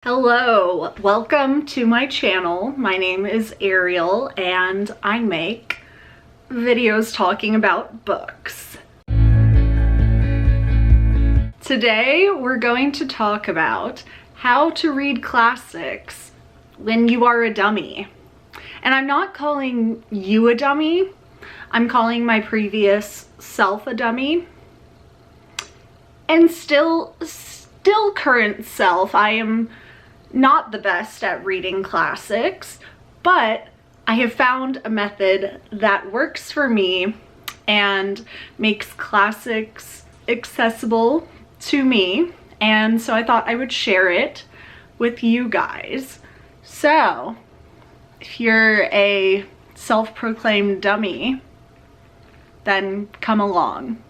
Hello, welcome to my channel. My name is Ariel and I make videos talking about books. Today we're going to talk about how to read classics when you are a dummy. And I'm not calling you a dummy, I'm calling my previous self a dummy. And still current self, I am not the best at reading classics, but I have found a method that works for me and makes classics accessible to me, and so I thought I would share it with you guys. So if you're a self-proclaimed dummy, then come along.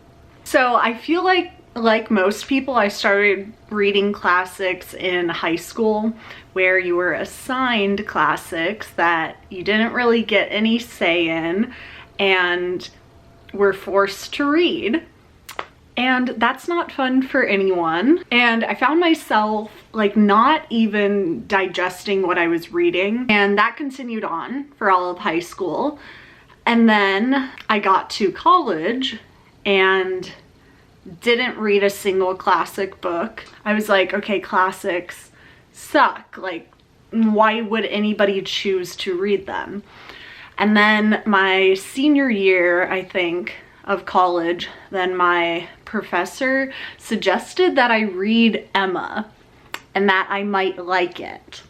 So I feel like most people, I started reading classics in high school, where you were assigned classics that you didn't really get any say in and were forced to read. And that's not fun for anyone. And I found myself not even digesting what I was reading, and that continued on for all of high school. And then I got to college and didn't read a single classic book. I was like, okay, classics suck. Why would anybody choose to read them? And then my senior year, I think, of college, then my professor suggested that I read Emma and that I might like it.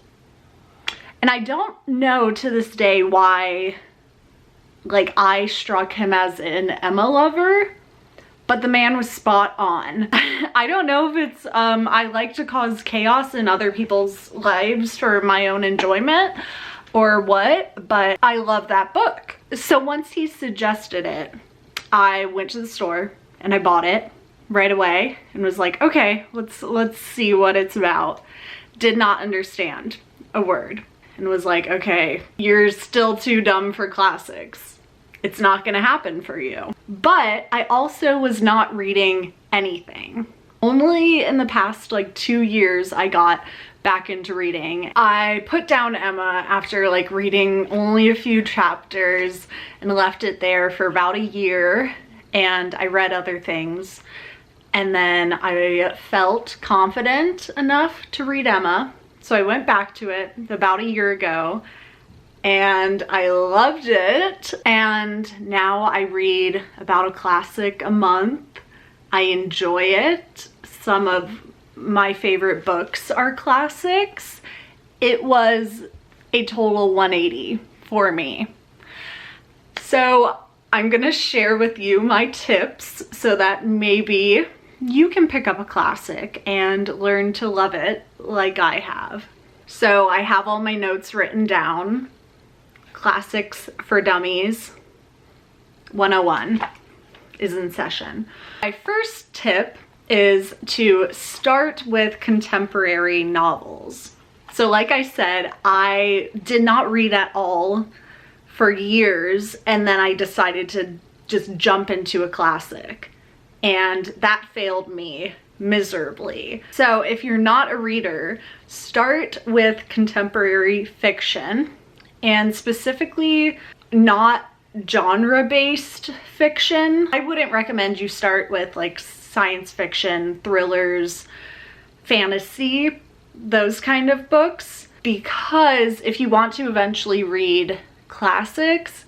And I don't know to this day why I struck him as an Emma lover, but the man was spot on. I don't know if it's, I like to cause chaos in other people's lives for my own enjoyment or what, but I love that book. So once he suggested it, I went to the store and I bought it right away and was like, okay, let's see what it's about. Did not understand a word and was like, okay, you're still too dumb for classics. It's not gonna happen for you. But I also was not reading anything. Only in the past 2 years I got back into reading. I put down Emma after reading only a few chapters and left it there for about a year, and I read other things. And then I felt confident enough to read Emma, so I went back to it about a year ago. And I loved it, and now I read about a classic a month. I enjoy it. Some of my favorite books are classics. It was a total 180 for me. So I'm gonna share with you my tips so that maybe you can pick up a classic and learn to love it like I have. So I have all my notes written down. Classics for Dummies 101 is in session. My first tip is to start with contemporary novels. So like I said, I did not read at all for years, and then I decided to just jump into a classic, and that failed me miserably. So if you're not a reader, start with contemporary fiction, and specifically not genre-based fiction. I wouldn't recommend you start with science fiction, thrillers, fantasy, those kind of books, because if you want to eventually read classics,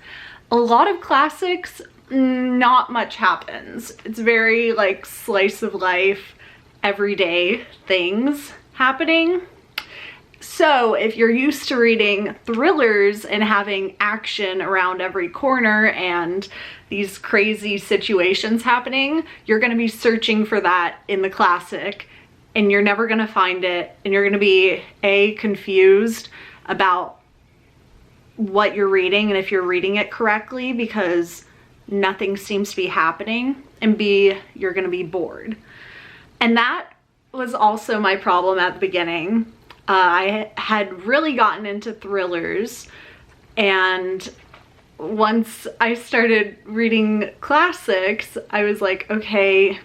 a lot of classics, not much happens. It's very slice of life, everyday things happening. So if you're used to reading thrillers and having action around every corner and these crazy situations happening, you're going to be searching for that in the classic, and you're never going to find it, and you're going to be confused about what you're reading and if you're reading it correctly, because nothing seems to be happening, and B, you're going to be bored. And that was also my problem at the beginning. I had really gotten into thrillers, and once I started reading classics, I was like, okay,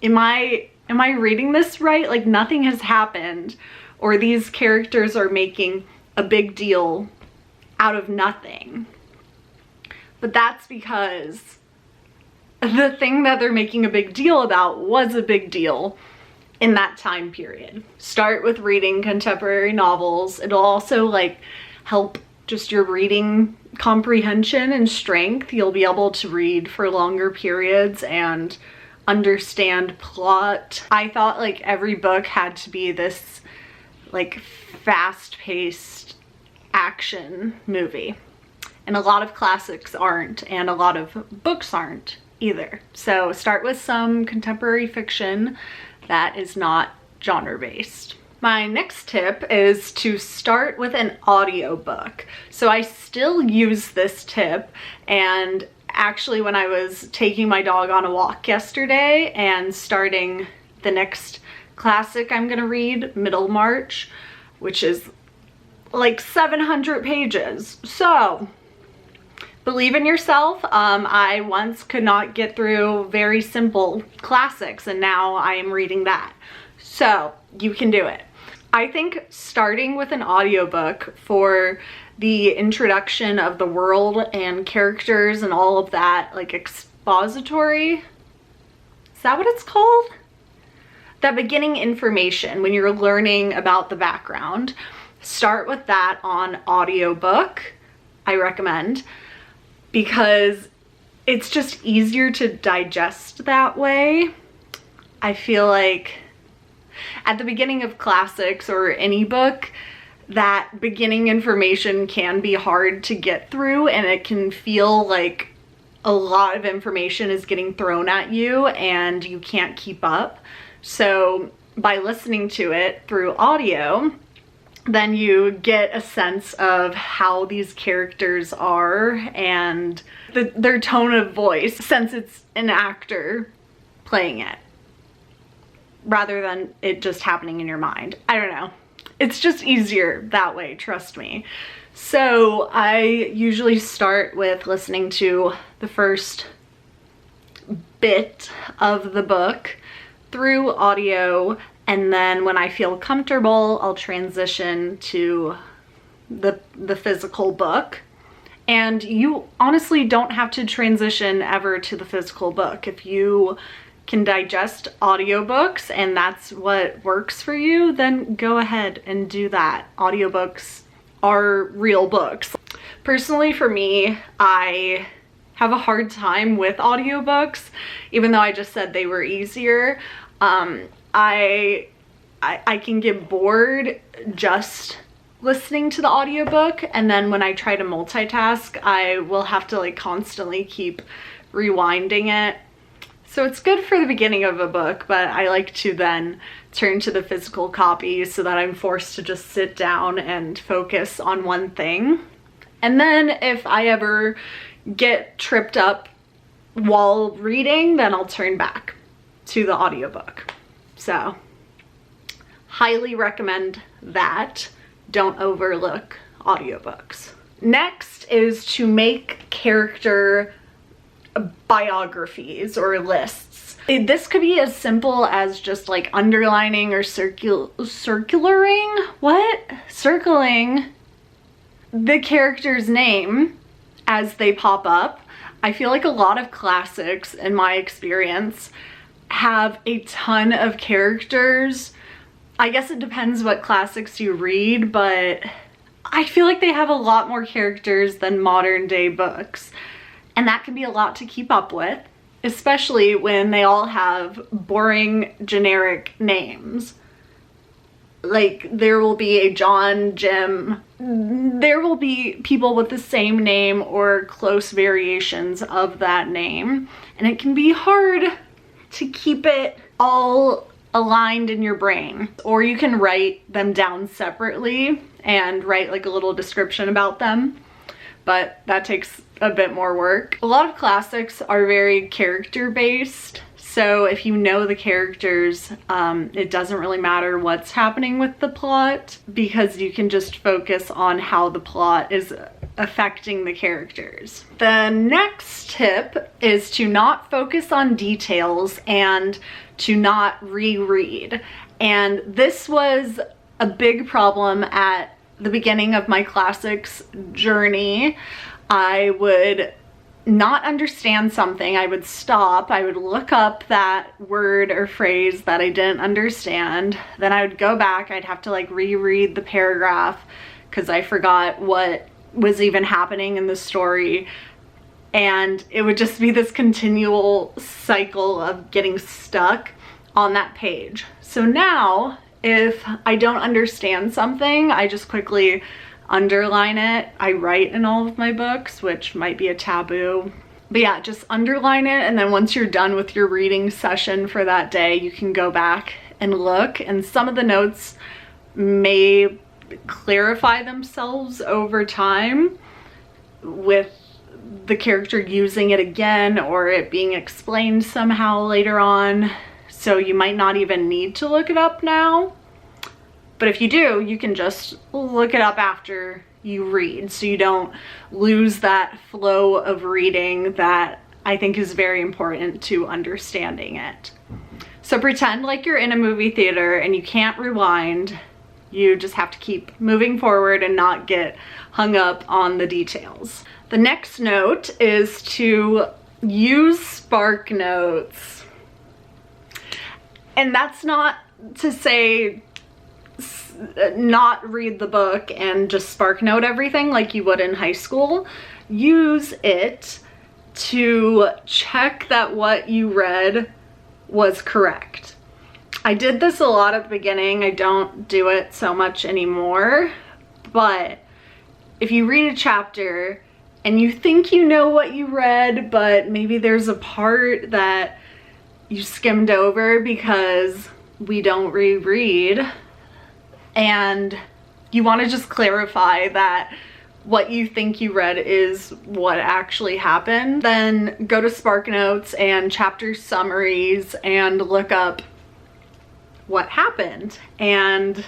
am I reading this right? Nothing has happened. or these characters are making a big deal out of nothing. But that's because the thing that they're making a big deal about was a big deal in that time period. Start with reading contemporary novels. It'll also like help just your reading comprehension and strength. You'll be able to read for longer periods and understand plot. I thought like every book had to be this like fast-paced action movie. And a lot of classics aren't, and a lot of books aren't either. So start with some contemporary fiction that is not genre-based. My next tip is to start with an audiobook. So I still use this tip, and actually when I was taking my dog on a walk yesterday and starting the next classic I'm gonna read, Middlemarch, which is like 700 pages. So believe in yourself. I once could not get through very simple classics, and now I am reading that. So you can do it. I think starting with an audiobook for the introduction of the world and characters and all of that, like expository, is that what it's called? That beginning information when you're learning about the background. Start with that on audiobook, I recommend, because it's just easier to digest that way. I feel like at the beginning of classics or any book, that beginning information can be hard to get through, and it can feel like a lot of information is getting thrown at you and you can't keep up. So by listening to it through audio, then you get a sense of how these characters are and their tone of voice, since it's an actor playing it, rather than it just happening in your mind. I don't know. It's just easier that way, trust me. So I usually start with listening to the first bit of the book through audio, and then when I feel comfortable, I'll transition to the physical book. And you honestly don't have to transition ever to the physical book. If you can digest audiobooks and that's what works for you, then go ahead and do that. Audiobooks are real books. Personally, for me, I have a hard time with audiobooks, even though I just said they were easier. I can get bored just listening to the audiobook, and then when I try to multitask, I will have to like constantly keep rewinding it. So it's good for the beginning of a book, but I like to then turn to the physical copy so that I'm forced to just sit down and focus on one thing. And then if I ever get tripped up while reading, then I'll turn back to the audiobook. So highly recommend that. Don't overlook audiobooks. Next is to make character biographies or lists. This could be as simple as just like underlining or circling the character's name as they pop up. I feel like a lot of classics, in my experience, have a ton of characters. I guess it depends what classics you read, but I feel like they have a lot more characters than modern day books. And that can be a lot to keep up with, especially when they all have boring, generic names. Like, there will be a John, Jim. There will be people with the same name or close variations of that name. And it can be hard to keep it all aligned in your brain. Or you can write them down separately and write like a little description about them, but that takes a bit more work. A lot of classics are very character based, so if you know the characters, it doesn't really matter what's happening with the plot, because you can just focus on how the plot is affecting the characters. The next tip is to not focus on details and to not reread. And this was a big problem at the beginning of my classics journey. I would not understand something, I would stop, I would look up that word or phrase that I didn't understand, then I would go back, I'd have to like reread the paragraph because I forgot what was even happening in the story, and it would just be this continual cycle of getting stuck on that page. So now, if I don't understand something, I just quickly underline it. I write in all of my books, which might be a taboo. But yeah, just underline it, and then once you're done with your reading session for that day, you can go back and look, and some of the notes may clarify themselves over time with the character using it again or it being explained somehow later on. So you might not even need to look it up now. But if you do, you can just look it up after you read, so you don't lose that flow of reading that I think is very important to understanding it. So pretend like you're in a movie theater and you can't rewind. You just have to keep moving forward and not get hung up on the details. The next note is to use spark notes. And that's not to say not read the book and just spark note everything like you would in high school. Use it to check that what you read was correct. I did this a lot at the beginning. I don't do it so much anymore, but if you read a chapter and you think you know what you read, but maybe there's a part that you skimmed over because we don't reread, and you want to just clarify that what you think you read is what actually happened, then go to Spark Notes and chapter summaries and look up what happened, and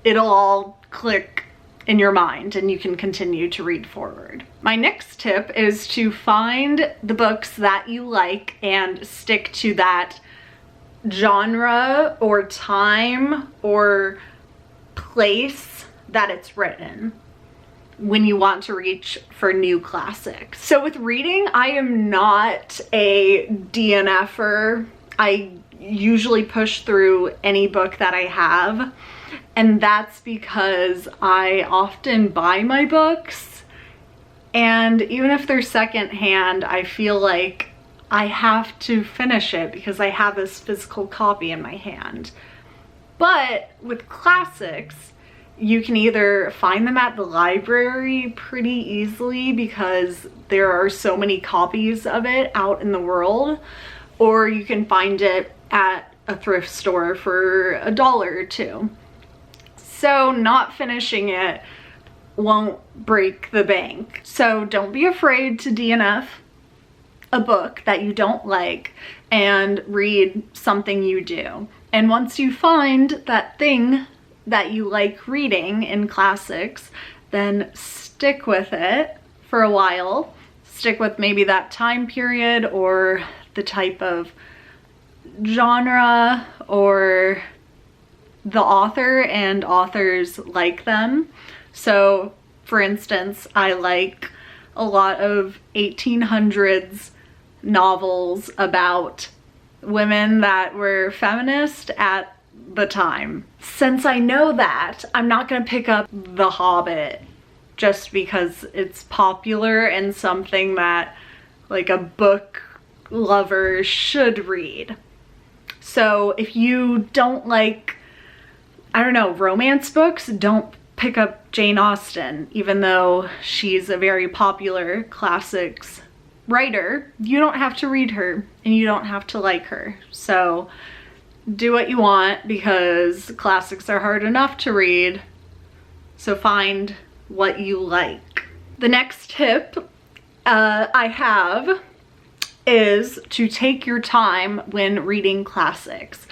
it'll all click in your mind and you can continue to read forward. My next tip is to find the books that you like and stick to that genre or time or place that it's written when you want to reach for new classics. So with reading, I am not a DNFer. I usually push through any book that I have, and that's because I often buy my books, and even if they're secondhand, I feel like I have to finish it because I have this physical copy in my hand. But with classics, you can either find them at the library pretty easily because there are so many copies of it out in the world, or you can find it at a thrift store for $1 or $2. So not finishing it won't break the bank. So don't be afraid to DNF a book that you don't like and read something you do. And once you find that thing that you like reading in classics, then stick with it for a while. Stick with maybe that time period or the type of genre or the author and authors like them. So for instance, I like a lot of 1800s novels about women that were feminist at the time. Since I know that, I'm not gonna pick up The Hobbit just because it's popular and something that like a book lover should read. So if you don't like, I don't know, romance books, don't pick up Jane Austen, even though she's a very popular classics writer. You don't have to read her and you don't have to like her. So do what you want because classics are hard enough to read. So find what you like. The next tip I have is to take your time when reading classics.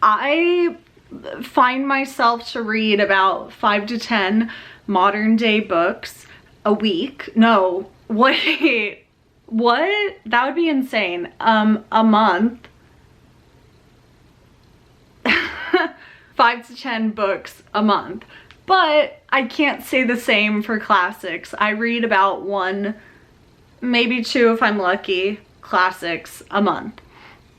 I find myself to read about 5 to 10 modern day books a week. No, wait. What? That would be insane. A month. 5 to 10 books a month. But I can't say the same for classics. I read about 1, maybe 2 if I'm lucky, classics a month.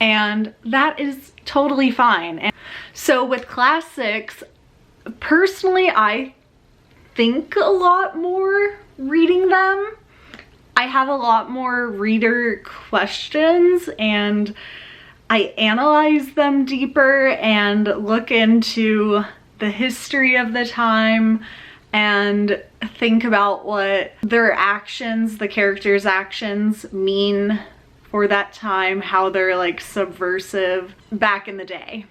And that is totally fine. And so with classics, personally, I think a lot more reading them. I have a lot more reader questions and I analyze them deeper and look into the history of the time and think about what their actions, the characters' actions, mean for that time, how they're like subversive back in the day.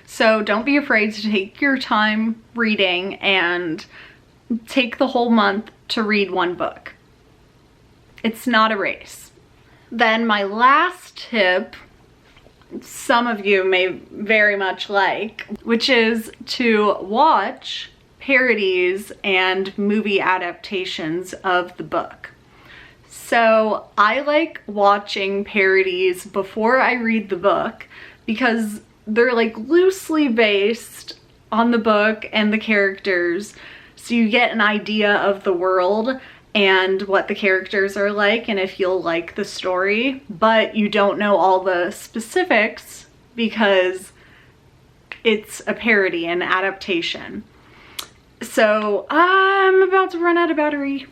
So don't be afraid to take your time reading and take the whole month to read 1 book. It's not a race. Then my last tip, some of you may very much like, which is to watch parodies and movie adaptations of the book. So I like watching parodies before I read the book because they're like loosely based on the book and the characters, so you get an idea of the world and what the characters are like and if you'll like the story, but you don't know all the specifics because it's a parody, an adaptation. So I'm about to run out of battery.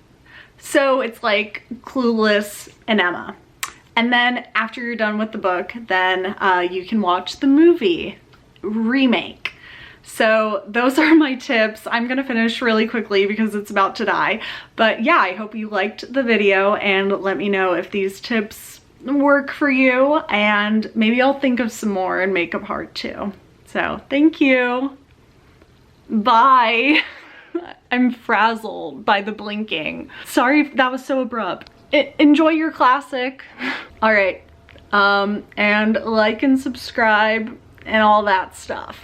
So it's like Clueless and Emma. And then after you're done with the book, then you can watch the movie remake. So those are my tips. I'm gonna finish really quickly because it's about to die. But yeah, I hope you liked the video and let me know if these tips work for you, and maybe I'll think of some more and make a part 2. So thank you. Bye. I'm frazzled by the blinking. Sorry if that was so abrupt. Enjoy your classic. All right, and like and subscribe and all that stuff.